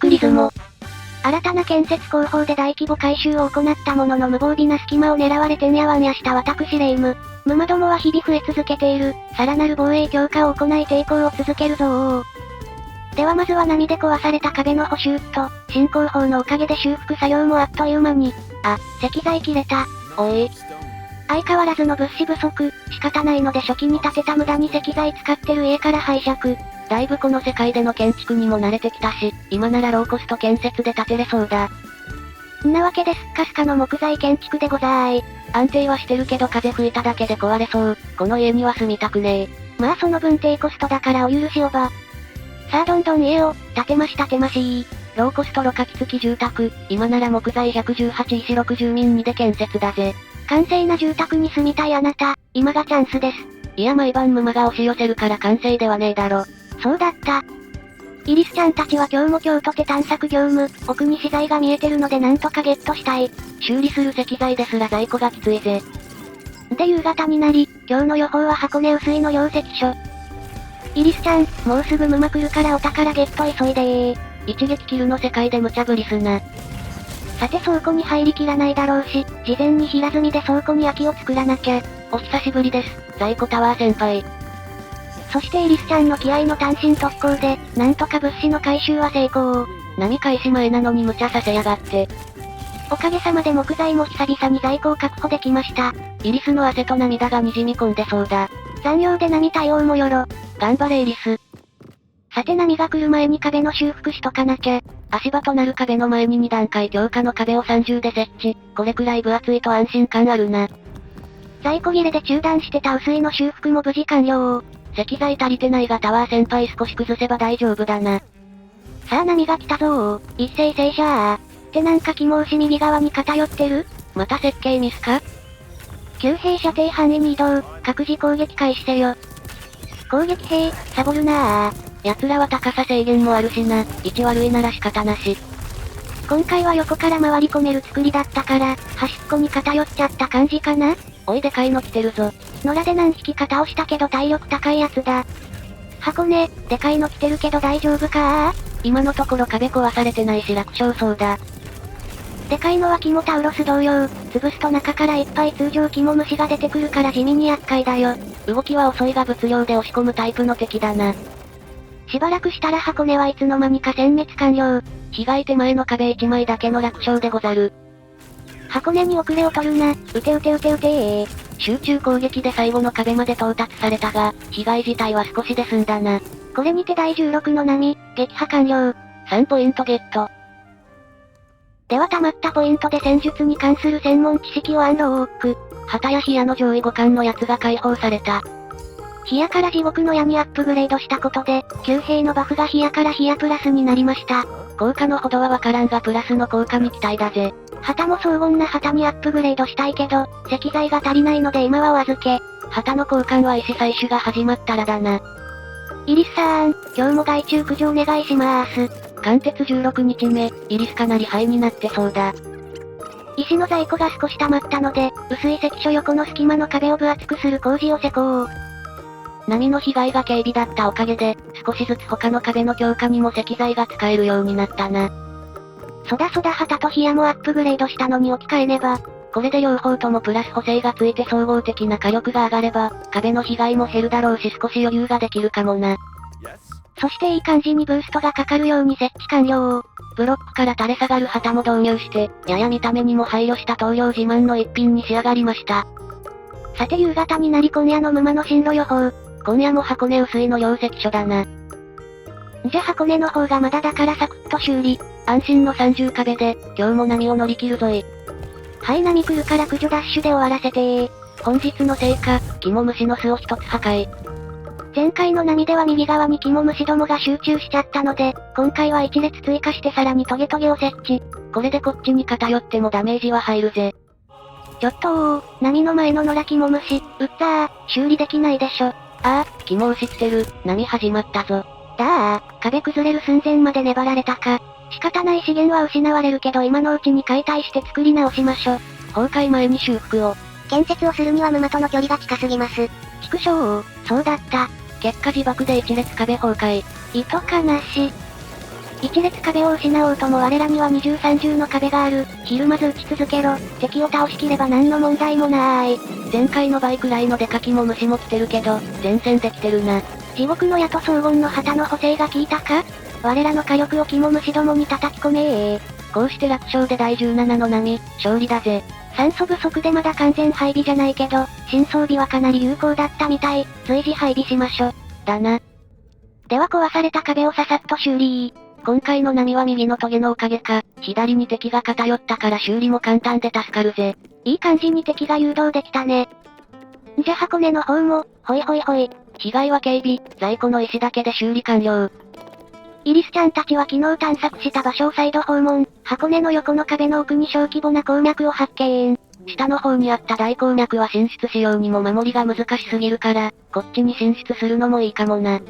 クリズモ。新たな建設工法で大規模改修を行ったものの無防備な隙間を狙われてんやわんやした私レイム。ムマどもは日々増え続けている、さらなる防衛強化を行い抵抗を続けるぞー。ではまずは波で壊された壁の補修と、新工法のおかげで修復作業もあっという間に。石材切れた。おい。相変わらずの物資不足、仕方ないので初期に建てた無駄に石材使ってる家から拝借。だいぶこの世界での建築にも慣れてきたし、今ならローコスト建設で建てれそうだ。んなわけでスッカスカの木材建築でござーい。安定はしてるけど風吹いただけで壊れそう。この家には住みたくねえ。まあその分低コストだからお許しをば。さあどんどん家を、建てまし。ローコストろ過機付き住宅、今なら木材118石6住民2で建設だぜ。完成な住宅に住みたいあなた、今がチャンスです。いや毎晩沼が押し寄せるから完成ではねえだろ。そうだった。イリスちゃんたちは今日も今日とて探索業務、奥に資材が見えてるのでなんとかゲットしたい。修理する石材ですら在庫がきついぜ。で夕方になり、今日の予報は箱根薄いの溶石所。イリスちゃん、もうすぐ沼来るからお宝ゲット急いでー。一撃キルの世界で無茶ぶりすな。さて倉庫に入りきらないだろうし、事前に平積みで倉庫に空きを作らなきゃ。お久しぶりです、在庫タワー先輩。そしてイリスちゃんの気合の単身特攻で、なんとか物資の回収は成功。波開始前なのに無茶させやがって。おかげさまで木材も久々に在庫を確保できました。イリスの汗と涙が滲み込んでそうだ。残業で波対応もよろ。頑張れイリス。さて波が来る前に壁の修復しとかなきゃ。足場となる壁の前に2段階強化の壁を30で設置。これくらい分厚いと安心感あるな。在庫切れで中断してた薄いの修復も無事完了。石材足りてないがタワー先輩少し崩せば大丈夫だな。さあ波が来たぞー。一斉停車ー。ってなんか肝押し右側に偏ってる？また設計ミスか？急兵射程範囲に移動、各自攻撃開始せよ。攻撃兵、サボるなー。奴らは高さ制限もあるしな、位置悪いなら仕方なし。今回は横から回り込める作りだったから、端っこに偏っちゃった感じかな？おいでかいの来てるぞ。野良で何匹か倒したけど体力高いやつだ。箱根、でかいの来てるけど大丈夫かー？今のところ壁壊されてないし楽勝そうだ。でかいのはキモタウロス同様、潰すと中からいっぱい通常キモ虫が出てくるから地味に厄介だよ。動きは遅いが物量で押し込むタイプの敵だな。しばらくしたら箱根はいつの間にか殲滅完了。被害手前の壁1枚だけの楽勝でござる。箱根に遅れを取るな、撃て集中攻撃で最後の壁まで到達されたが、被害自体は少しで済んだな。これにて第16の波、撃破完了。3ポイントゲット。では溜まったポイントで戦術に関する専門知識をアンローク。旗や火矢の上位互換のやつが解放された。火矢から地獄の矢にアップグレードしたことで、旧兵のバフが火矢から火矢プラスになりました。効果のほどはわからんがプラスの効果に期待だぜ。旗も荘厳な旗にアップグレードしたいけど、石材が足りないので今はお預け。旗の交換は石採取が始まったらだな。イリスさん、今日も害虫駆除お願いしまーす。貫徹16日目、イリスかなり灰になってそうだ。石の在庫が少し溜まったので、薄い関所横の隙間の壁を分厚くする工事を施工。波の被害が軽微だったおかげで、少しずつ他の壁の強化にも石材が使えるようになったな。そだ旗と火矢もアップグレードしたのに置き換えねば。これで両方ともプラス補正がついて総合的な火力が上がれば、壁の被害も減るだろうし少し余裕ができるかもな。そしていい感じにブーストがかかるように設置完了。ブロックから垂れ下がる旗も導入して、やや見た目にも配慮した棟梁自慢の一品に仕上がりました。さて夕方になり今夜の沼の進路予報。今夜も箱根薄いの溶石所だな。じゃ箱根の方がまだだからサクッと修理。安心の30壁で、今日も波を乗り切るぞい。はい波来るから駆除ダッシュで終わらせてー。本日の成果、肝虫の巣を一つ破壊。前回の波では右側に肝虫どもが集中しちゃったので、今回は1列追加してさらにトゲトゲを設置。これでこっちに偏ってもダメージは入るぜ。ちょっと波の前の野良肝虫、うったー、修理できないでしょ。肝虫来てる、波始まったぞ。壁崩れる寸前まで粘られたか。仕方ない資源は失われるけど今のうちに解体して作り直しましょ。崩壊前に修復を。建設をするには沼との距離が近すぎます。畜生そうだった。結果自爆で一列壁崩壊。糸かなし。一列壁を失おうとも我らには二重三重の壁がある。ひるまず撃ち続けろ。敵を倒しきれば何の問題もない。前回の倍くらいのデカキも虫も来てるけど、前線できてるな。地獄の矢と荘厳の旗の補正が効いたか？我らの火力を肝虫どもに叩き込めこうして楽勝で第17の波、勝利だぜ。酸素不足でまだ完全配備じゃないけど、新装備はかなり有効だったみたい。随時配備しましょ。だな。では壊された壁をささっと修理。今回の波は右のトゲのおかげか、左に敵が偏ったから修理も簡単で助かるぜ。いい感じに敵が誘導できたね。じゃ箱根の方も、ほいほいほい。被害は警備、在庫の石だけで修理完了。イリスちゃんたちは昨日探索した場所を再度訪問。箱根の横の壁の奥に小規模な鉱脈を発見。下の方にあった大鉱脈は進出しようにも守りが難しすぎるから、こっちに進出するのもいいかもな。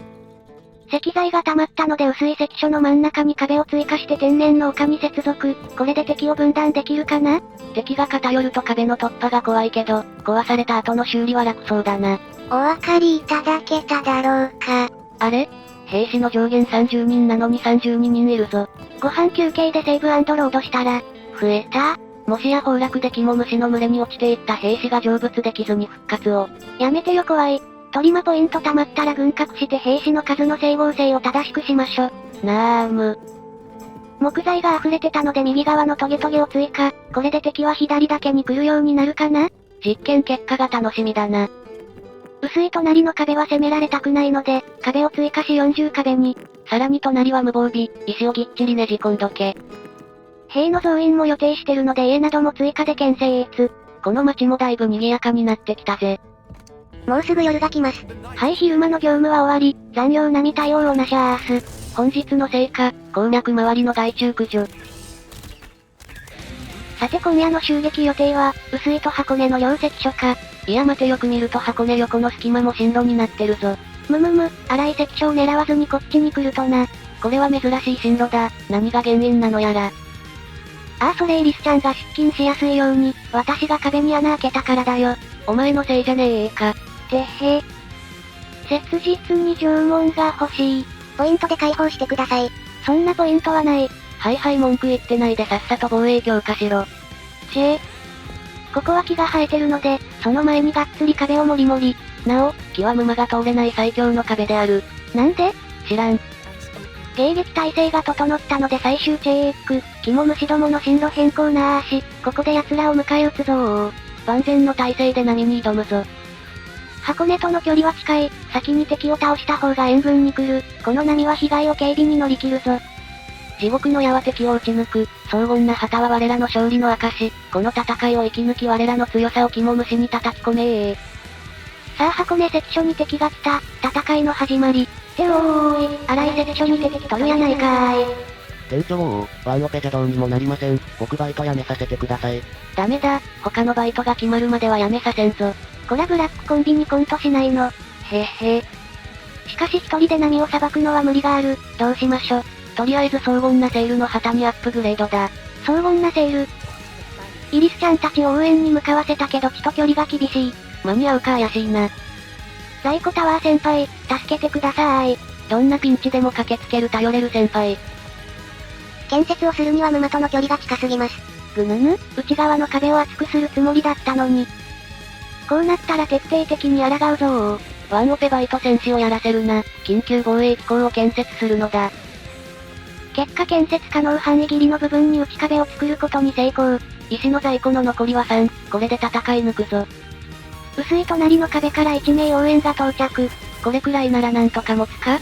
石材が溜まったので薄い関所の真ん中に壁を追加して天然の丘に接続。これで敵を分断できるかな？敵が偏ると壁の突破が怖いけど、壊された後の修理は楽そうだな。お分かりいただけただろうか。あれ？兵士の上限30人なのに32人いるぞ。ご飯休憩でセーブ&ロードしたら、増えた？もしや崩落で肝虫の群れに落ちていった兵士が成仏できずに復活を。やめてよ怖い。トリマポイント溜まったら軍拡して兵士の数の整合性を正しくしましょ。なーむ。木材が溢れてたので右側のトゲトゲを追加。これで敵は左だけに来るようになるかな？実験結果が楽しみだな。薄い隣の壁は攻められたくないので、壁を追加し40壁に。さらに隣は無防備、石をぎっちりねじ込んどけ。兵の増員も予定してるので家なども追加で建設。この街もだいぶ賑やかになってきたぜ。もうすぐ夜が来ます。はい、昼間の業務は終わり、残業並み対応をなしゃーす。本日の成果、鉱脈周りの害虫駆除。さて今夜の襲撃予定は、薄いと箱根の両関所か。いや待てよく見ると箱根横の隙間も進路になってるぞ。荒い関所を狙わずにこっちに来るとな。これは珍しい進路だ。何が原因なのやら。それイリスちゃんが出勤しやすいように、私が壁に穴開けたからだよ。お前のせいじゃねえか。てへ。切実に縄文が欲しい。ポイントで解放してください。そんなポイントはない。はい文句言ってないでさっさと防衛強化しろ。ここは木が生えてるので、その前にがっつり壁をもりもり。なお、木は馬が通れない最強の壁である。なんで？知らん。迎撃態勢が整ったので最終チェック。肝虫どもの進路変更なーし。ここで奴らを迎え撃つぞー。万全の体制で波に挑むぞ。箱根との距離は近い。先に敵を倒した方が援軍に来る。この波は被害を軽微に乗り切るぞ。地獄の矢は敵を撃ち抜く。荘厳な旗は我らの勝利の証。この戦いを生き抜き我らの強さを肝虫に叩き込めー。さあ箱根関所に敵が来た。戦いの始まり。ておーい、荒い関所に敵取るやないかーい。店長、ワンオペじゃどうにもなりません。僕バイト辞めさせてください。ダメだ、他のバイトが決まるまでは辞めさせんぞ。こらブラックコンビにコントしないの。しかし一人で波を裁くのは無理がある。どうしましょ。とりあえず荘厳なセールの旗にアップグレードだ。荘厳なセール。イリスちゃんたちを応援に向かわせたけど血と距離が厳しい。間に合うか怪しいな。在庫タワー先輩、助けてください。どんなピンチでも駆けつける頼れる先輩。建設をするには沼との距離が近すぎます。ぐぬぬ、内側の壁を厚くするつもりだったのに。こうなったら徹底的に抗うぞー。ワンオペバイト戦士をやらせるな。緊急防衛機構を建設するのだ。結果建設可能範囲切りの部分に内壁を作ることに成功。石の在庫の残りは3。これで戦い抜くぞ。薄い隣の壁から1名応援が到着。これくらいならなんとか持つか？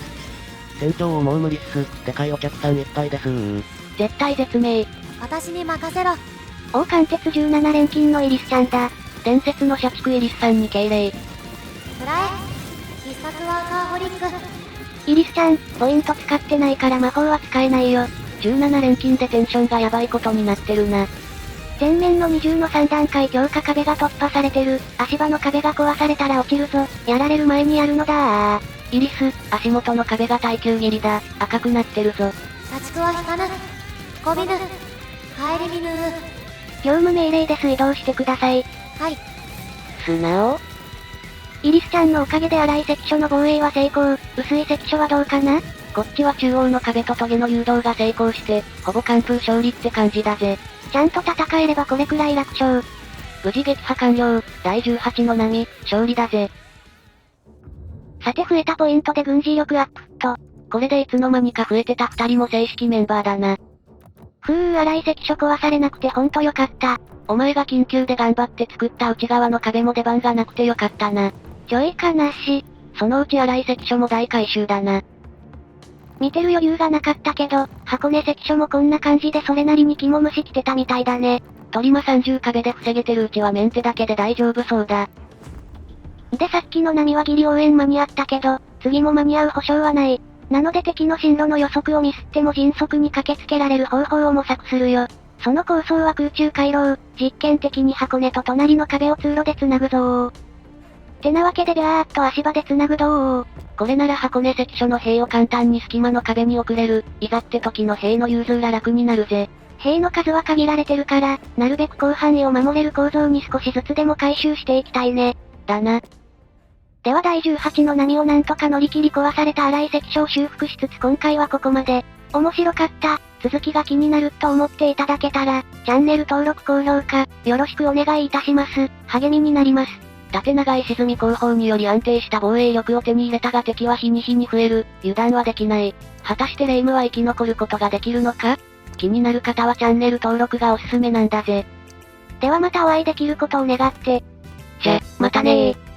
店長もう無理っす。でかいお客さんいっぱいですー。絶対絶命。私に任せろ。王貫徹17連勤のイリスちゃんだ。伝説の社畜イリスさんに敬礼。くらえ。必殺ワーカーホリック。イリスちゃん、ポイント使ってないから魔法は使えないよ。17連勤でテンションがやばいことになってるな。前面の20の3段階強化壁が突破されてる。足場の壁が壊されたら落ちるぞ。やられる前にやるのだー。イリス、足元の壁が耐久切りだ。赤くなってるぞ。社畜は引かぬ。こびぬ。帰り見ぬ。業務命令で水道してください。はい。素直？イリスちゃんのおかげで荒い関所の防衛は成功。薄い関所はどうかな？こっちは中央の壁とトゲの誘導が成功して、ほぼ完封勝利って感じだぜ。ちゃんと戦えればこれくらい楽勝。無事撃破完了、第18の波、勝利だぜ。さて増えたポイントで軍事力アップと。これでいつの間にか増えてた2人も正式メンバーだな。荒い関所壊されなくてほんとよかった。お前が緊急で頑張って作った内側の壁も出番がなくてよかったな。ちょい悲しい。そのうち荒い関所も大回収だな。見てる余裕がなかったけど、箱根関所もこんな感じでそれなりに肝虫来てたみたいだね。トリマ30壁で防げてるうちはメンテだけで大丈夫そうだ。でさっきの波はギリ応援間に合ったけど、次も間に合う保証はない。なので敵の進路の予測をミスっても迅速に駆けつけられる方法を模索するよ。その構想は空中回廊、実験的に箱根と隣の壁を通路で繋ぐぞー。てなわけでビャーっと足場で繋ぐどー。これなら箱根関所の兵を簡単に隙間の壁に送れる、いざって時の兵の融通ら楽になるぜ。兵の数は限られてるから、なるべく広範囲を守れる構造に少しずつでも回収していきたいね。だな。では第18の波をなんとか乗り切り壊された荒い関所を修復しつつ今回はここまで。面白かった、続きが気になると思っていただけたら、チャンネル登録高評価、よろしくお願いいたします。励みになります。縦長い沈み後方により安定した防衛力を手に入れたが敵は日に日に増える、油断はできない。果たしてレイムは生き残ることができるのか？気になる方はチャンネル登録がおすすめなんだぜ。ではまたお会いできることを願って。じゃ、またねー。